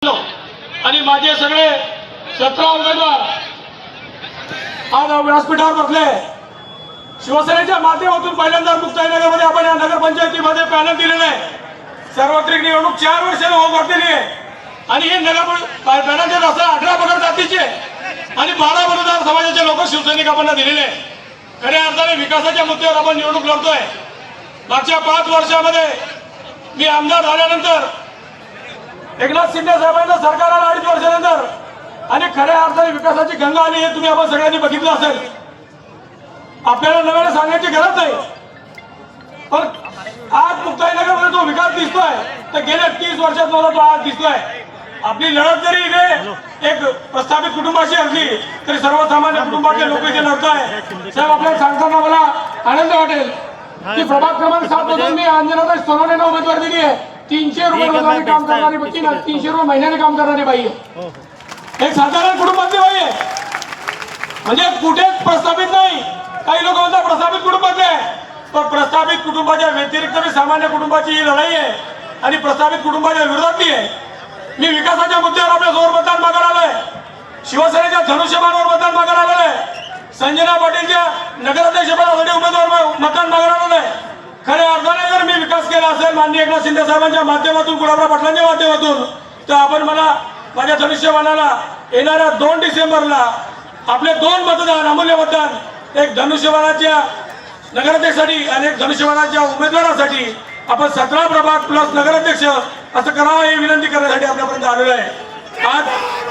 आणि माझे सगळे 17 उमेदवार आज व्यासपीठावर बसले। शिवसेनेच्या माध्यमातून पहिल्यांदा मुक्ताईनगरमध्ये आपण या नगरपंचायतीमध्ये पॅनल दिलेलं आहे। सार्वत्रिक निवडणूक 4 वर्षांनी होऊ घातलेली आहे आणि हे नगर पॅनलचे रस्ते 18 पगड जातीचे आणि 12 बलुतेदार समाजाचे लोक शिवसैनिक आपण दिलेले आहे। खऱ्या अर्थाने विकासाच्या मुद्द्यावर आपण निवडणूक लढतोय। मागच्या 5 वर्षामध्ये मी आमदार झाल्यानंतर एकनाथ शिंदे साहेबांचं सरकार आलं 2.5 वर्षानंतर आणि खऱ्या अर्थाने विकासाची गंगा आली हे तुम्ही आपण सगळ्यांनी बघितलं असेल। आपल्याला नव्याने सांगण्याची गरज नाही, पण आज मुक्ताईनगरमध्ये जो विकास दिसतोय तर गेल्या 30 वर्षात मला तो आज दिसतोय। आपली लढत जरी इथे एक प्रस्थापित कुटुंबाशी असली तरी सर्वसामान्य कुटुंबातले लोक इथे लढत आहे। साहेब आपल्याला सांगताना मला आनंद वाटेल की प्रभाग क्रमांक 7 मधून मी अंजनाताई सोनवणेंना उमेदवारी दिली आहे। 300 रुपये रोजाने काम करणारी बच्ची ना 300 रुपये महिन्याने काम करणारी बाई आहे। एक साधारण कुटुंबातली बाई आहे, म्हणजे कुठेच प्रस्थापित नाही। काही लोक म्हणतात प्रस्थापित कुटुंबातले आहे, पण प्रस्थापित कुटुंबाच्या व्यतिरिक्त मी सामान्य कुटुंबाची ही लढाई आहे आणि प्रस्थापित कुटुंबाच्या विरोधातली आहे। मी विकासाच्या मुद्द्यावर आपल्या जोर मतदान मागायला आलोय। शिवसेनेच्या धनुष्यबाणावर मतदान मागायला आलोय। संजना पाटीलच्या नगराध्यक्षपदासाठी उमेदवार मतदान मागायला आलोय। खऱ्या अर्थाने जर मी विकास केला असेल माननीय एकनाथ शिंदे साहेबांच्या माध्यमातून, गुलाबराव पाटलांच्या माध्यमातून, तर आपण मला माझ्या धनुष्यबाणाला येणाऱ्या 2 डिसेंबरला आपले 2 मतदान, अमूल्य मतदान, एक धनुष्यबाणाच्या नगराध्यक्षासाठी आणि एक धनुष्यबाणाच्या उमेदवारासाठी आपण 17 प्रभाग प्लस नगराध्यक्ष असं करावं ही विनंती करण्यासाठी आपल्यापर्यंत आलेलो आहे। आज